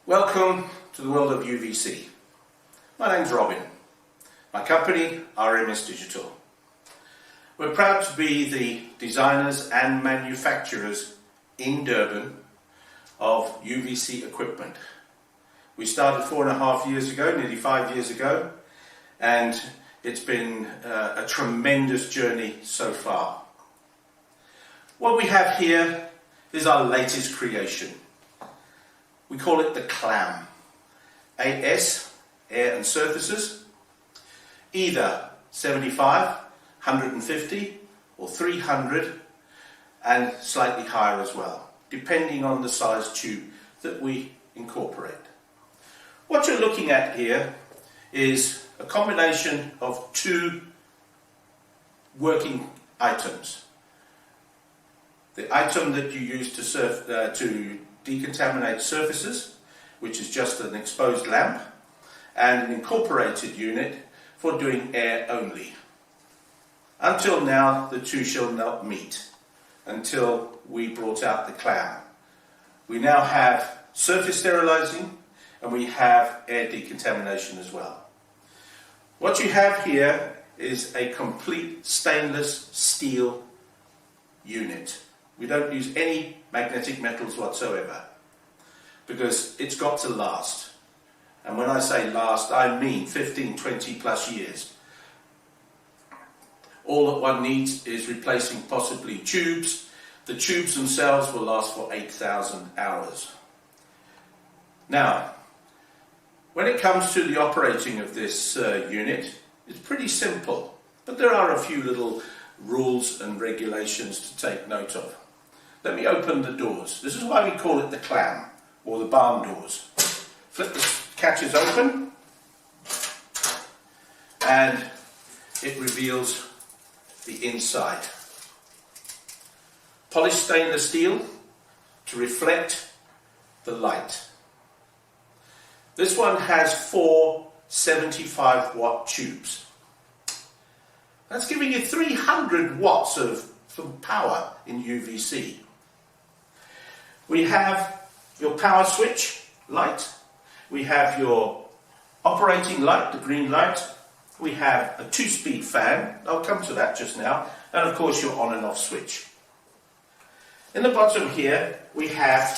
Welcome to the world of UVC. My name's Robin. My company, RMS Digital. We're proud to be the designers and manufacturers in Durban of UVC equipment. We started 4.5 years ago, nearly 5 years ago, and it's been a tremendous journey so far. What we have here is our latest creation. We call it the Clam. AS, air and surfaces, either 75, 150 or 300 and slightly higher as well, depending on the size tube that we incorporate. What you're looking at here is a combination of two working items. The item that you use to decontaminate surfaces, which is just an exposed lamp, and an incorporated unit for doing air only. Until now, the two shall not meet until we brought out the Clam. We now have surface sterilizing and we have air decontamination as well. What you have here is a complete stainless steel unit. We don't use any magnetic metals whatsoever because it's got to last. And when I say last, I mean 15, 20 plus years. All that one needs is replacing possibly tubes. The tubes themselves will last for 8,000 hours. Now, when it comes to the operating of this unit, it's pretty simple, but there are a few little rules and regulations to take note of. Let me open the doors. This is why we call it the Clam, or the barn doors. Flip the catches open, and it reveals the inside. Polished stainless steel to reflect the light. This one has 4 75-watt tubes. That's giving you 300 watts of power in UVC. We have your power switch light. We have your operating light, the green light. We have a 2-speed fan. I'll come to that just now. And of course your on and off switch. In the bottom here we have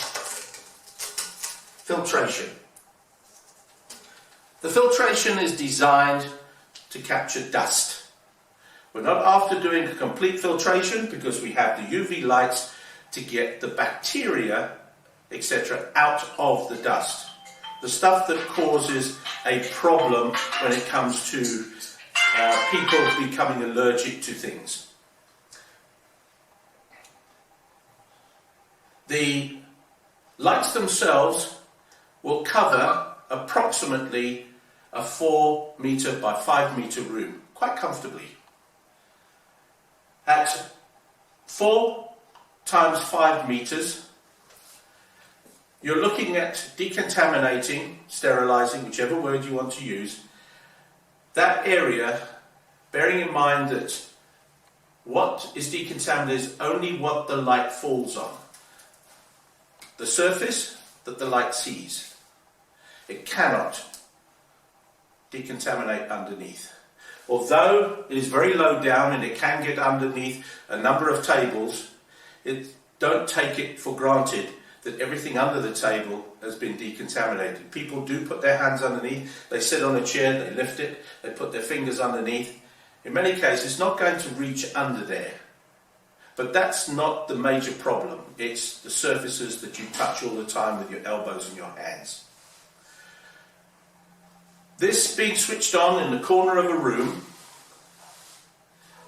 filtration. The filtration is designed to capture dust. We're not after doing a complete filtration because we have the UV lights to get the bacteria, etc., out of the dust. The stuff that causes a problem when it comes to people becoming allergic to things. The lights themselves will cover approximately a 4 meter by 5 meter room, quite comfortably. At 4 times 5 meters, you're looking at decontaminating, sterilizing, whichever word you want to use, that area, bearing in mind that what is decontaminated is only what the light falls on. The surface that the light sees. It cannot decontaminate underneath. Although it is very low down and it can get underneath a number of tables, don't take it for granted that everything under the table has been decontaminated. People do put their hands underneath, they sit on a chair, they lift it, they put their fingers underneath. In many cases, it's not going to reach under there. But that's not the major problem. It's the surfaces that you touch all the time with your elbows and your hands. This being switched on in the corner of a room,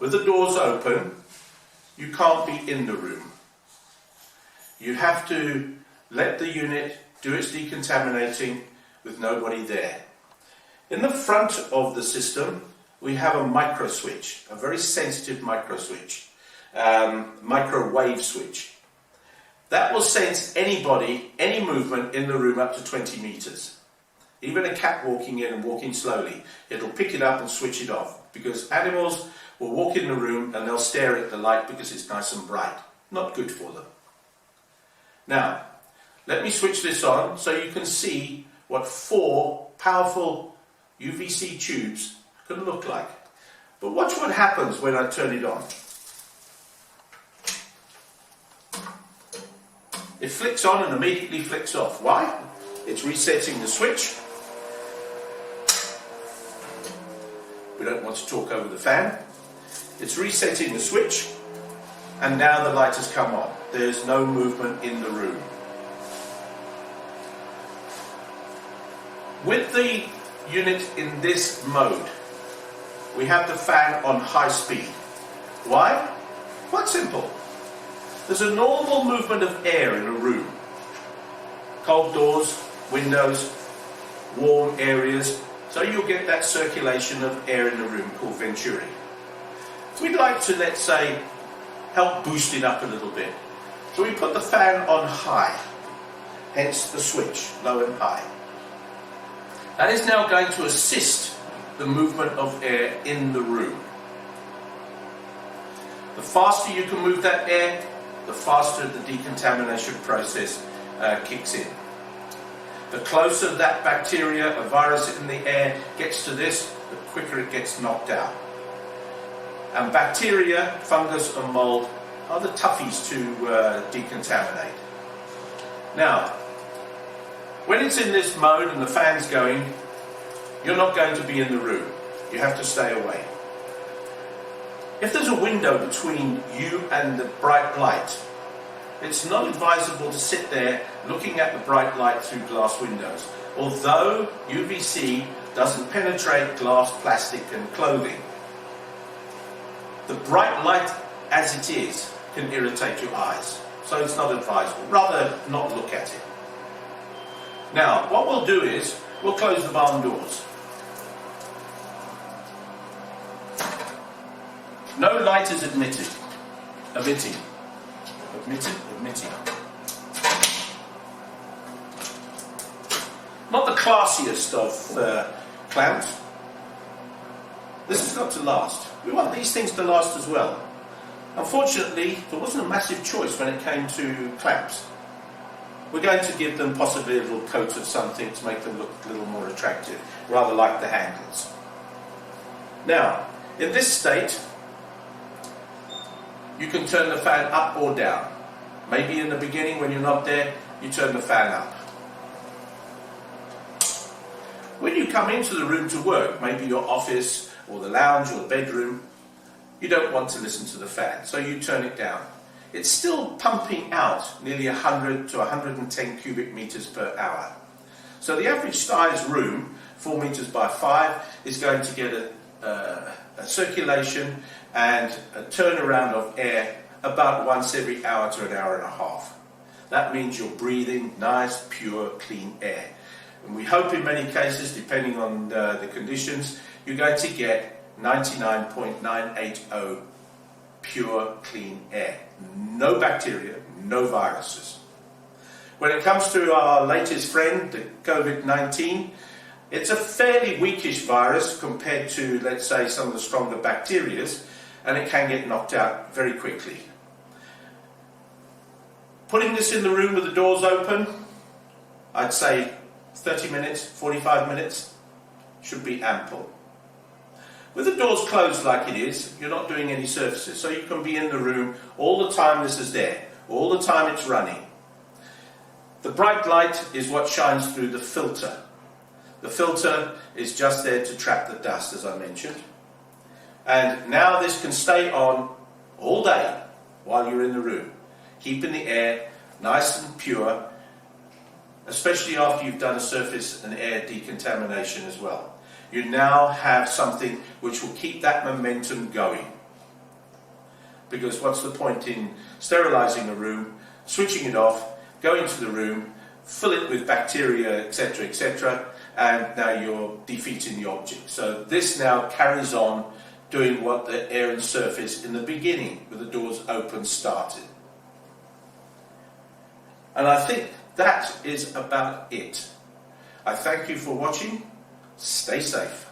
with the doors open, you can't be in the room. You have to let the unit do its decontaminating with nobody there. In the front of the system, we have a micro switch, a very sensitive micro switch, microwave switch. That will sense anybody, any movement in the room up to 20 meters. Even a cat walking in and walking slowly, it'll pick it up and switch it off, because animals will walk in the room and they'll stare at the light because it's nice and bright. Not good for them. Now, Let me switch this on so you can see what 4 powerful UVC tubes can look like. But watch what happens when I turn it on. It flicks on and immediately flicks off. Why? It's resetting the switch. We don't want to talk over the fan. It's resetting the switch, and now the light has come on. There's no movement in the room. With the unit in this mode, we have the fan on high speed. Why? Quite simple. There's a normal movement of air in a room. Cold doors, windows, warm areas, so you'll get that circulation of air in the room called venturi. We'd like to, let's say, help boost it up a little bit. So we put the fan on high, hence the switch, low and high. That is now going to assist the movement of air in the room. The faster you can move that air, the faster the decontamination process kicks in. The closer that bacteria, a virus in the air gets to this, the quicker it gets knocked out. And bacteria, fungus and mold are the toughies to decontaminate. Now, when it's in this mode and the fan's going, you're not going to be in the room. You have to stay away. If there's a window between you and the bright light, it's not advisable to sit there looking at the bright light through glass windows, although UVC doesn't penetrate glass, plastic and clothing. The bright light as it is can irritate your eyes, so it's not advisable. Rather not look at it. Now, what we'll do is, we'll close the barn doors. No light is emitting. Not the classiest of clams. This has got to last. We want these things to last as well. Unfortunately, there wasn't a massive choice when it came to clamps. We're going to give them possibly a little coat of something to make them look a little more attractive, rather like the handles. Now, in this state, you can turn the fan up or down. Maybe in the beginning when you're not there, you turn the fan up. When you come into the room to work, maybe your office or the lounge or the bedroom, you don't want to listen to the fan, so you turn it down. It's still pumping out nearly 100 to 110 cubic meters per hour. So the average size room, 4 meters by 5, is going to get a circulation and a turnaround of air about once every hour to an hour and a half. That means you're breathing nice, pure, clean air. And we hope in many cases, depending on the conditions, you're going to get 99.980 pure, clean air. No bacteria, no viruses. When it comes to our latest friend, the COVID-19, it's a fairly weakish virus compared to, let's say, some of the stronger bacterias, and it can get knocked out very quickly. Putting this in the room with the doors open, I'd say 30 minutes, 45 minutes should be ample. With the doors closed like it is, you're not doing any surfaces, so you can be in the room all the time this is there, all the time it's running. The bright light is what shines through the filter. The filter is just there to trap the dust, as I mentioned. And now this can stay on all day while you're in the room, keeping the air nice and pure, especially after you've done a surface and air decontamination as well. You now have something which will keep that momentum going. Because what's the point in sterilizing a room, switching it off, go into the room, fill it with bacteria, etc., and now you're defeating the object. So this now carries on doing what the air and surface in the beginning, with the doors open, started. And I think that is about it. I thank you for watching. Stay safe.